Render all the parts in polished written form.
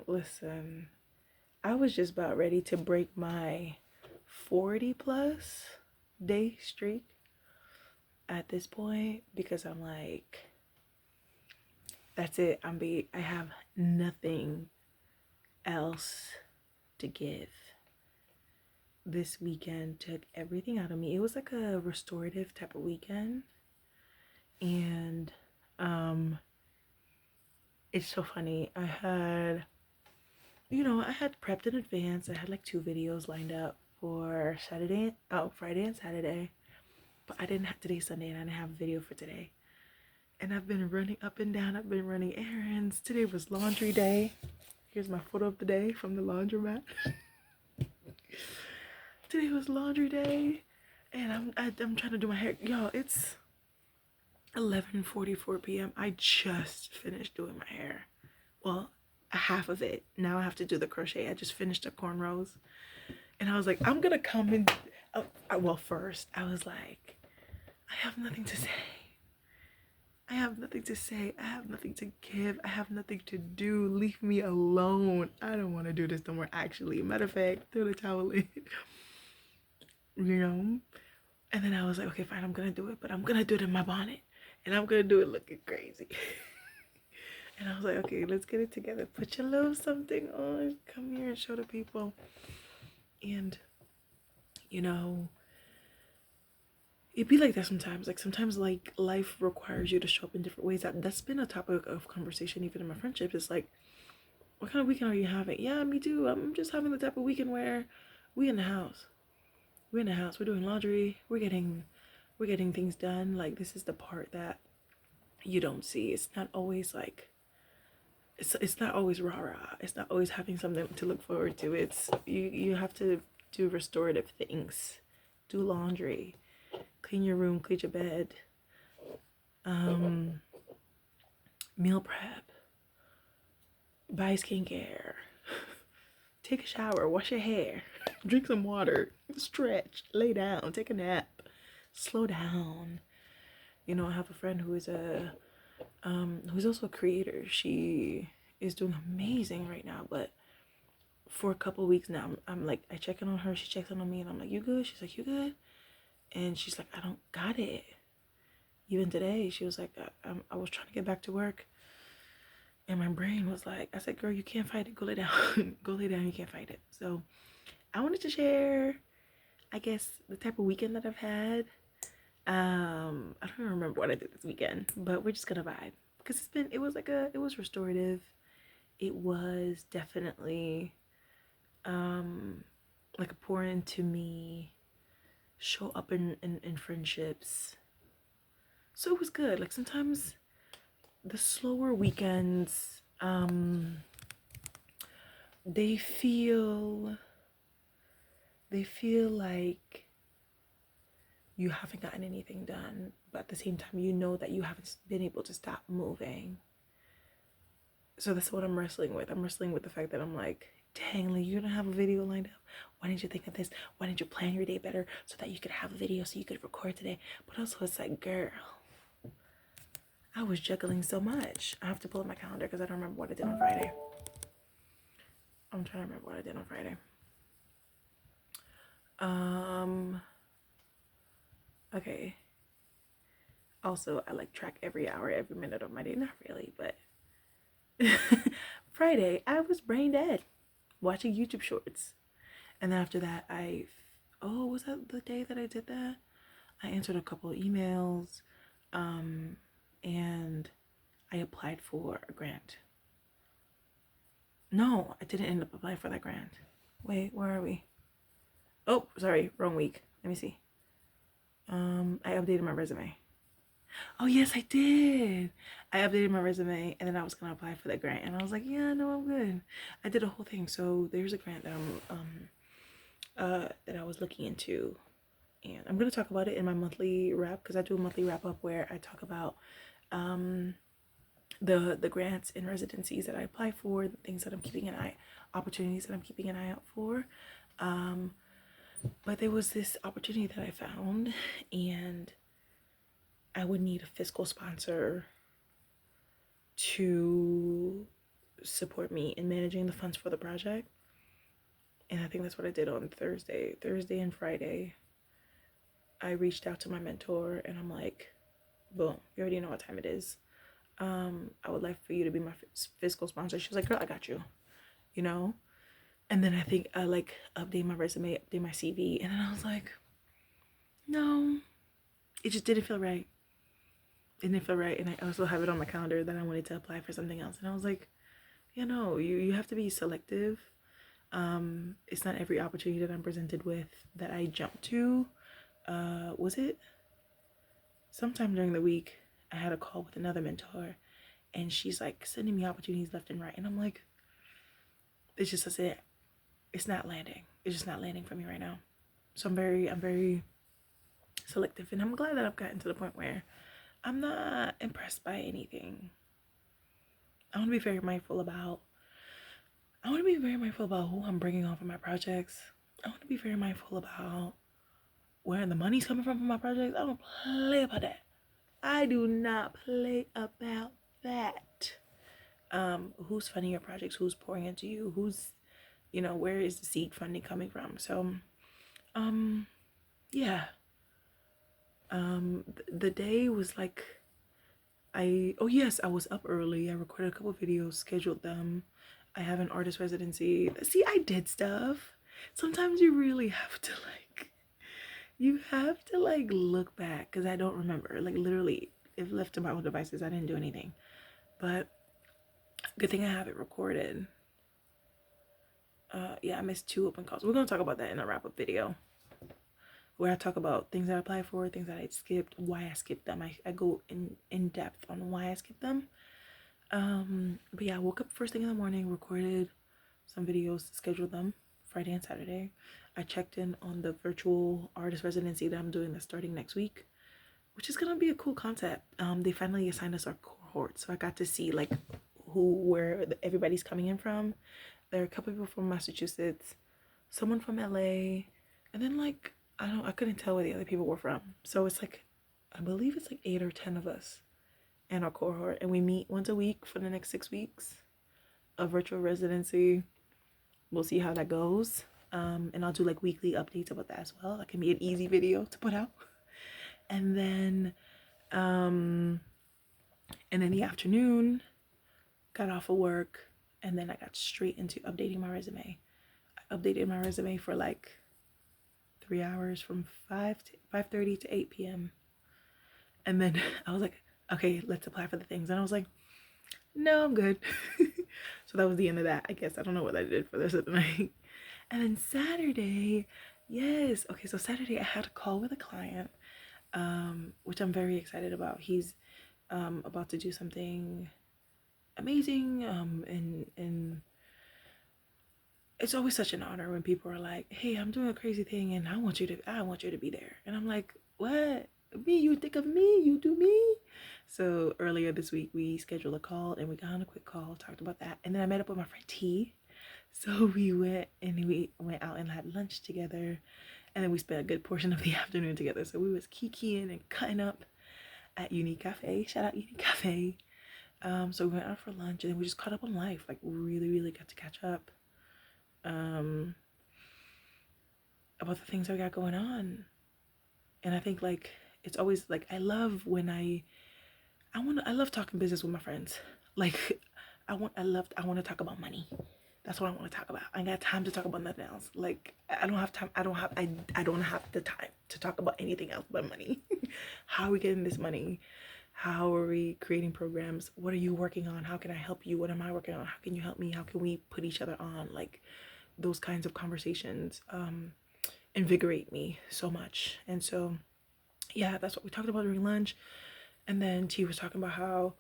listen, I was just about ready to break my 40 plus day streak at this point because I'm like, that's it. I have nothing else to give. This weekend took everything out of me. It was like a restorative type of weekend. And it's so funny. I had prepped in advance. I had like 2 videos lined up for Friday and Saturday. But I didn't have today Sunday and I didn't have a video for today. And I've been running up and down. I've been running errands. Today was laundry day. Here's my photo of the day from the laundromat. Today was laundry day. And I'm trying to do my hair. Y'all, it's 11:44 p.m. I just finished doing my hair. Well, a half of it. Now I have to do the crochet. I just finished the cornrows. And I was like, I'm gonna come and first I was like, I have nothing to say. I have nothing to say. I have nothing to give. I have nothing to do. Leave me alone. I don't want to do this no more, actually. Matter of fact, throw the towel in. And then I was like, okay, fine, I'm gonna do it, but I'm gonna do it in my bonnet. And I'm gonna do it looking crazy. And I was like, okay, let's get it together. Put your little something on. Come here and show the people. And, it'd be like that sometimes. Like, sometimes, like, life requires you to show up in different ways. That's been a topic of conversation even in my friendship. It's like, what kind of weekend are you having? Yeah, me too. I'm just having the type of weekend where we in the house. We're in the house. We're doing laundry. We're getting things done. Like, this is the part that you don't see. It's not always like, it's not always rah-rah. It's not always having something to look forward to. It's you have to do restorative things. Do laundry. Clean your room, clean your bed. Meal prep. Buy skincare. Take a shower, wash your hair, drink some water, stretch, lay down, take a nap, slow down. I have a friend who is who's also a creator. She is doing amazing right now, but for a couple weeks now, I'm like, I check in on her, she checks in on me, and I'm like, you good? She's like, you good? And she's like, I don't got it. Even today, she was like, I was trying to get back to work, and my brain was like, I said, girl, you can't fight it. Go lay down. Go lay down. You can't fight it. So I wanted to share, I guess, the type of weekend that I've had. I don't even remember what I did this weekend, but we're just gonna vibe because it was restorative. It was definitely like a pour into me, show up in friendships. So it was good. Like, sometimes the slower weekends, they feel like you haven't gotten anything done, but at the same time, you know that you haven't been able to stop moving. So that's what I'm wrestling with. I'm wrestling with the fact that I'm like, dang, like, you don't have a video lined up. Why didn't you think of this? Why didn't you plan your day better so that you could have a video so you could record today? But also, it's like, girl, I was juggling so much. I have to pull up my calendar because I don't remember what I did on Friday. I'm trying to remember what I did on Friday. Okay. Also, I like track every hour, every minute of my day. Not really, but Friday, I was brain dead watching YouTube shorts. And then after that, was that the day that I did that? I answered a couple of emails, and I applied for a grant. No, I didn't end up applying for that grant. Wait, where are we? Oh, sorry, wrong week. Let me see. I updated my resume. Oh, yes, I did. I updated my resume, and then I was gonna apply for that grant, and I was like, yeah, no, I'm good. I did a whole thing. So there's a grant that that I was looking into, and I'm gonna talk about it in my monthly wrap, because I do a monthly wrap up where I talk about the grants and residencies that I apply for, the things that I'm keeping an eye, opportunities that I'm keeping an eye out for. But there was this opportunity that I found, and I would need a fiscal sponsor to support me in managing the funds for the project. And I think that's what I did on Thursday and Friday. I reached out to my mentor and I'm like, boom, you already know what time it is. I would like for you to be my fiscal sponsor. She was like, girl, I got you, you know? And then I think I like update my resume, update my CV. And then I was like, no, it just didn't feel right. It didn't feel right. And I also have it on my calendar that I wanted to apply for something else. And I was like, you know, you have to be selective. It's not every opportunity that I'm presented with that I jump to. Was it sometime during the week? I had a call with another mentor, and she's like sending me opportunities left and right, and I'm like, it's just it's not landing. It's just not landing for me right now. So I'm very selective, and I'm glad that I've gotten to the point where I'm not impressed by anything. I want to be very mindful about. I want to be very mindful about who I'm bringing on for my projects. I want to be very mindful about where the money's coming from for my projects. I don't play about that. I do not play about that. Who's funding your projects? Who's pouring into you? Who's, where is the seed funding coming from? So, yeah. The day was like, oh yes, I was up early. I recorded a couple videos, scheduled them. I have an artist residency. See, I did stuff. Sometimes you really have to look back, because I don't remember. Like, literally, if left to my own devices, I didn't do anything. But good thing I have it recorded. Yeah, I missed 2 open calls. We're gonna talk about that in a wrap-up video, where I talk about things that I applied for, things that I skipped, why I skipped them. I go in depth on why I skipped them. But yeah, I woke up first thing in the morning, recorded some videos, scheduled them Friday and Saturday. I checked in on the virtual artist residency that I'm doing that's starting next week, which is gonna be a cool concept. They finally assigned us our cohort, so I got to see like where everybody's coming in from. There are a couple people from Massachusetts, someone from LA, and then like I couldn't tell where the other people were from. So it's like, I believe it's like 8 or 10 of us in our cohort, and we meet once a week for the next 6 weeks. A virtual residency. We'll see how that goes. And I'll do like weekly updates about that as well. That can be an easy video to put out. And then in the afternoon, got off of work, and then I got straight into updating my resume. I updated my resume for like 3 hours, from 5:30 to 8 p.m. And then I was like, okay, let's apply for the things. And I was like, no, I'm good. So that was the end of that, I guess. I don't know what I did for the rest of the night. And then Saturday, yes. Okay, so Saturday I had a call with a client, which I'm very excited about. He's about to do something amazing, and it's always such an honor when people are like, hey, I'm doing a crazy thing and I want you to be there. And I'm like, what? Me? You think of me? You do me? So earlier this week we scheduled a call, and we got on a quick call, talked about that, and then I met up with my friend T. So we went out and had lunch together, and then we spent a good portion of the afternoon together. So we was kikiing and cutting up at Unique Cafe. Shout out Unique Cafe. So we went out for lunch, and then we just caught up on life. Like, really got to catch up about the things I got going on. And I think like it's always like, I love when I love talking business with my friends. Like, I want to talk about money. That's what I want to talk about. I ain't got time to talk about nothing else. Like, I don't have time. I don't have the time to talk about anything else but money. How are we getting this money? How are we creating programs? What are you working on? How can I help you? What am I working on? How can you help me? How can we put each other on? Like, those kinds of conversations invigorate me so much. And so, yeah, that's what we talked about during lunch. And then T was talking about how,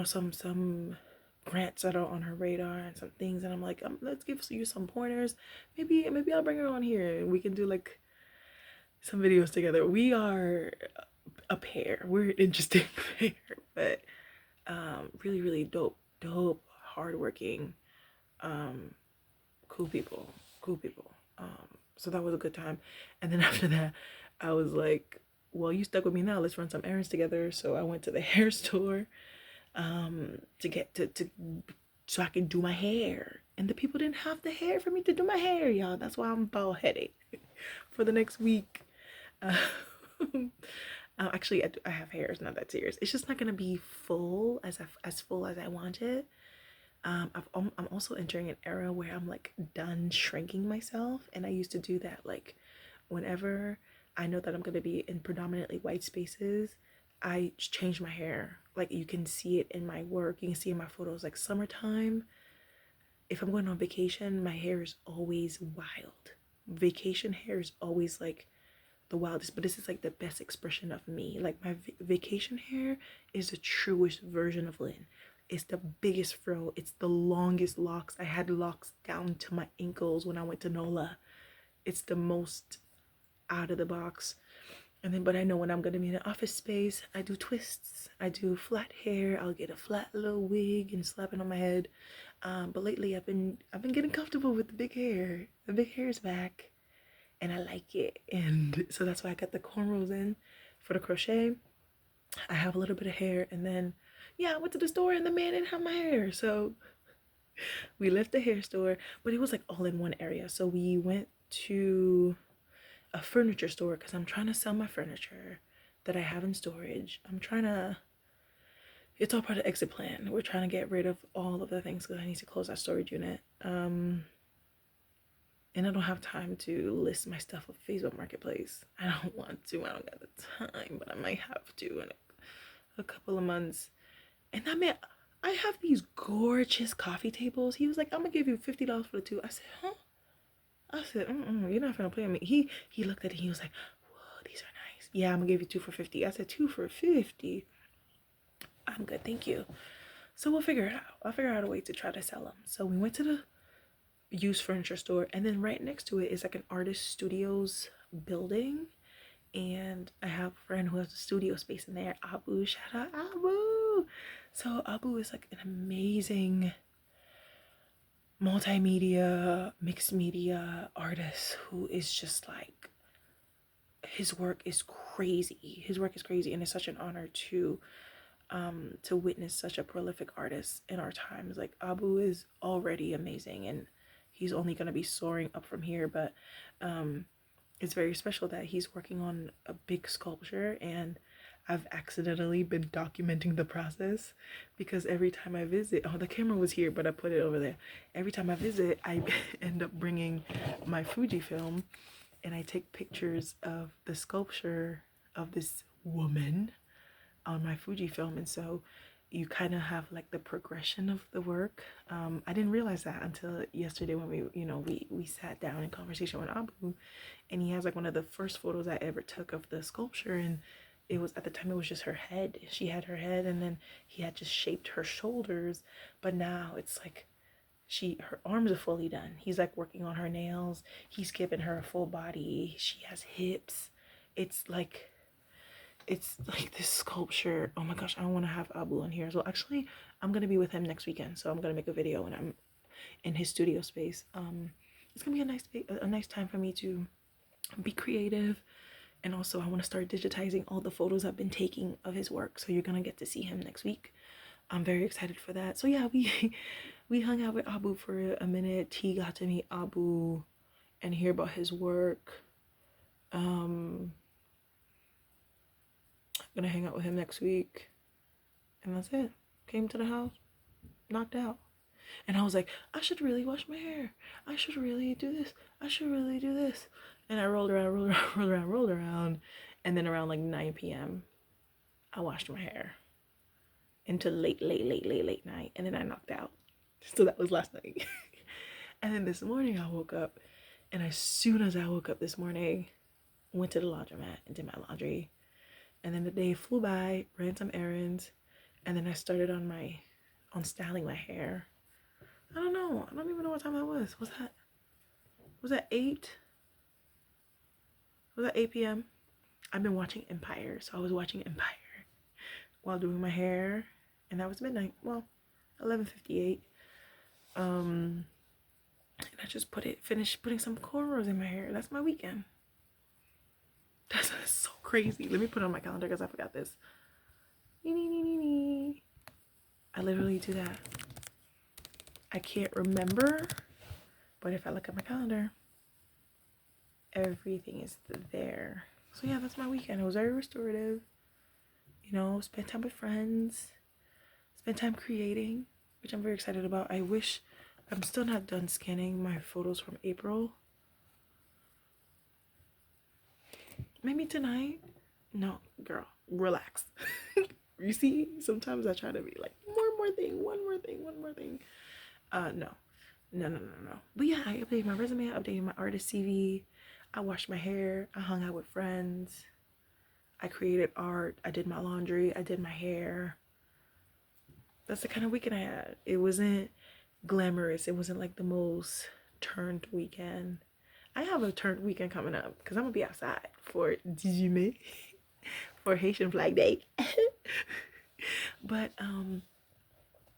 some grants that are on her radar and some things. And I'm like, let's give you some pointers. Maybe I'll bring her on here and we can do like some videos together. We are a pair. We're an interesting pair, but really dope, hardworking, cool people. So that was a good time. And then after that, I was like, well, you stuck with me now. Let's run some errands together. So I went to the hair store. to get to so I can do my hair. And the people didn't have the hair for me to do my hair, y'all. That's why I'm bald headed for the next week. Uh, actually, I have hair. It's not that serious. It's just not gonna be full as full as I want it. I'm also entering an era where I'm like done shrinking myself, and I used to do that like whenever I know that I'm gonna be in predominantly white spaces. I change my hair. Like you can see it in my work. You can see in my photos. Like summertime, if I'm going on vacation, my hair is always wild. Vacation hair is always like the wildest, but this is like the best expression of me. Like my vacation hair is the truest version of Lynn. It's the biggest fro. It's the longest locks. I had locks down to my ankles when I went to NOLA. It's the most out of the box. And then, but I know when I'm gonna be in an office space, I do twists. I do flat hair. I'll get a flat little wig and slap it on my head. But lately, I've been getting comfortable with the big hair. The big hair is back, and I like it. And so that's why I got the cornrows in for the crochet. I have a little bit of hair, and then yeah, I went to the store and the man didn't have my hair, so we left the hair store, but it was like all in one area. So we went to a furniture store because I'm trying to sell my furniture that I have in storage. It's all part of exit plan. We're trying to get rid of all of the things because I need to close our storage unit. And I don't have time to list my stuff on Facebook Marketplace. I don't want to. I don't got the time, but I might have to in a couple of months. And that man, I have these gorgeous coffee tables. He was like, I'm gonna give you $50 for the two. I said, huh? I said, you're not gonna play with me. He looked at it. He was like, whoa, these are nice. Yeah, I'm gonna give you 2 for $50. I said, 2 for $50. I'm good, thank you. So we'll figure it out. I'll figure out a way to try to sell them. So we went to the used furniture store, and then right next to it is like an artist studios building. And I have a friend who has a studio space in there. Abu, shout out Abu. So Abu is like an amazing multimedia, mixed media artist who is just like, his work is crazy. His work is crazy, and it's such an honor to witness such a prolific artist in our times. Like Abu is already amazing, and he's only gonna be soaring up from here. But it's very special that he's working on a big sculpture, and I've accidentally been documenting the process because every time I visit, oh, the camera was here, but I put it over there. Every time I visit, I end up bringing my Fujifilm and I take pictures of the sculpture of this woman on my Fujifilm. And so you kind of have like the progression of the work. I didn't realize that until yesterday when we sat down in conversation with Abu, and he has like one of the first photos I ever took of the sculpture, and it was at the time it was just her head. She had her head, and then he had just shaped her shoulders, but now it's like her arms are fully done. He's like working on her nails. He's given her a full body. She has hips. It's like this sculpture. Oh my gosh, I want to have Abu on here as well. Actually, I'm gonna be with him next weekend, so I'm gonna make a video when I'm in his studio space. It's gonna be a nice time for me to be creative, and also I want to start digitizing all the photos I've been taking of his work. So you're gonna get to see him next week. I'm very excited for that. So yeah, we hung out with Abu for a minute. He got to meet Abu and hear about his work. Gonna hang out with him next week, and that's it. Came to the house, knocked out, and I was like, I should really wash my hair. I should really do this. I should really do this. And I rolled around, and then around like 9 p.m. I washed my hair until late night, and then I knocked out. So that was last night. And then this morning I woke up, and as soon as I woke up this morning, went to the laundromat and did my laundry. And then the day flew by, ran some errands, and then I started on styling my hair. I don't know. I don't even know what time that was. Was that 8? Was that 8 p.m.? I've been watching Empire, so I was watching Empire while doing my hair, and that was midnight. Well, 11:58. And I just finished putting some cornrows in my hair. That's my weekend. That's so crazy. Let me put it on my calendar because I forgot this. I literally do that. I can't remember, but if I look at my calendar, everything is there. So yeah, that's my weekend. It was very restorative. You know, spend time with friends, spend time creating, which I'm very excited about. I wish I'm still not done scanning my photos from April. Maybe tonight. No, girl, relax. You see, sometimes I try to be like, one more thing. No. But yeah, I updated my resume, I updated my artist CV, I washed my hair, I hung out with friends, I created art, I did my laundry, I did my hair. That's the kind of weekend I had. It wasn't glamorous. It wasn't like the most turned weekend. I have a turned weekend coming up because I'm gonna be outside for Dijime for Haitian Flag Day. But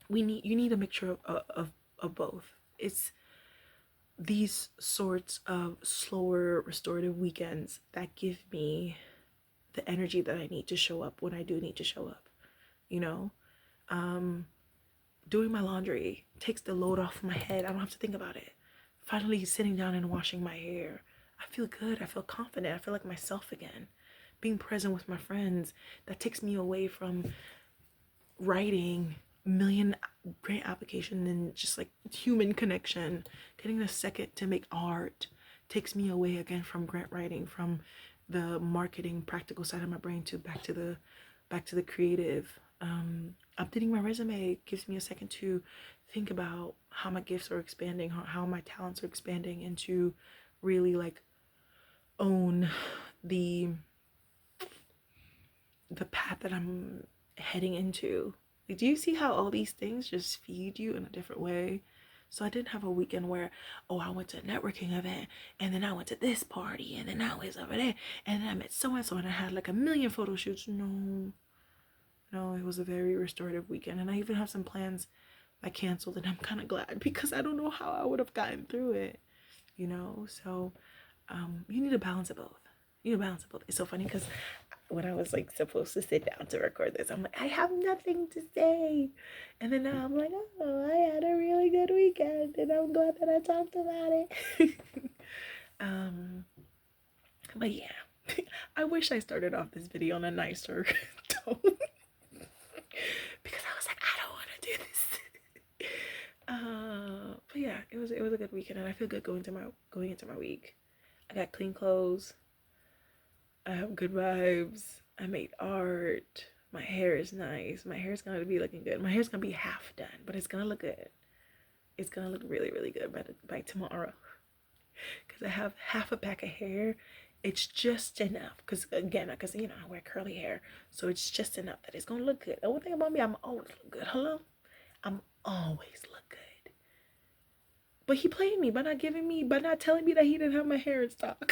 you need a mixture of both. It's these sorts of slower restorative weekends that give me the energy that I need to show up when I do need to show up. You know, doing my laundry takes the load off my head. I don't have to think about it. Finally sitting down and washing my hair, I feel good. I feel confident. I feel like myself again. Being present with my friends, that takes me away from writing a million grant application and just like human connection. Getting a second to make art takes me away again from grant writing, from the marketing practical side of my brain to back to the creative. Updating my resume gives me a second to think about how my gifts are expanding, how my talents are expanding, and to really like own the path that I'm heading into. Like, do you see how all these things just feed you in a different way? So I didn't have a weekend where, oh, I went to a networking event and then I went to this party and then I was over there and then I met so and so and I had like a million photo shoots. No, it was a very restorative weekend, and I even have some plans I canceled, and I'm kind of glad because I don't know how I would have gotten through it, you know. So you need to balance it both. It's so funny because when I was like supposed to sit down to record this, I'm like, I have nothing to say, and then now I'm like, oh, I had a really good weekend and I'm glad that I talked about it. But yeah, I wish I started off this video on a nicer tone. Because I was like, I don't want to do this. But yeah, it was a good weekend, and I feel good going into my week. I got clean clothes. I have good vibes. I made art. My hair is nice. My hair's gonna be looking good. My hair's gonna be half done, but it's gonna look good. It's gonna look really, really good by tomorrow. Because I have half a pack of hair. It's just enough. Because again, because you know I wear curly hair, so it's just enough that it's gonna look good. The one thing about me, I'm always look good. Hello, I'm always look good. But he played me by not telling me that he didn't have my hair in stock.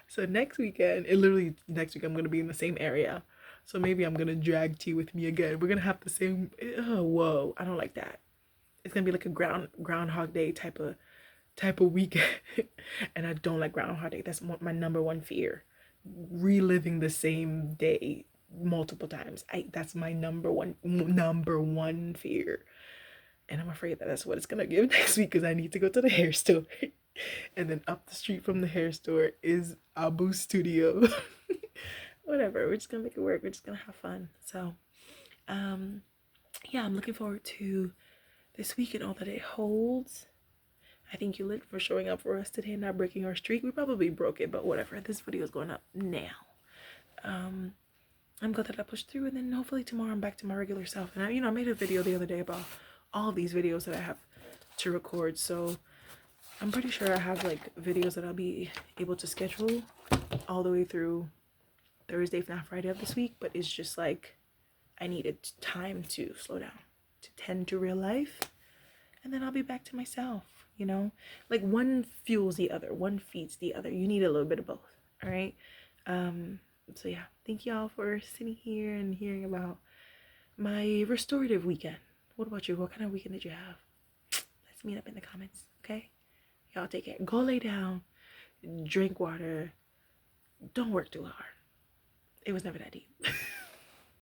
So next weekend I'm gonna be in the same area. So maybe I'm gonna drag tea with me again. We're gonna have the same. Oh, whoa! I don't like that. It's gonna be like a Groundhog Day type of weekend, and I don't like Groundhog Day. That's my number one fear. Reliving the same day multiple times. That's my number one fear, and I'm afraid that that's what it's gonna give next week because I need to go to the hair store, and then up the street from the hair store is Abu Studio. Whatever. We're just gonna make it work. We're just gonna have fun. So, yeah, I'm looking forward to this week and all that it holds. I thank you, Lit, for showing up for us today and not breaking our streak. We probably broke it, but whatever. This video is going up now. I'm glad that I pushed through, and then hopefully tomorrow I'm back to my regular self. And I made a video the other day about all these videos that I have to record. So I'm pretty sure I have like videos that I'll be able to schedule all the way through Thursday, if not Friday of this week. But it's just like I needed time to slow down, to tend to real life, and then I'll be back to myself. You know, like one fuels the other, one feeds the other. You need a little bit of both. All right. So yeah, thank y'all for sitting here and hearing about my restorative weekend. What about you? What kind of weekend did you have? Let's meet up in the comments. Okay. Y'all take care. Go lay down, drink water. Don't work too hard. It was never that deep.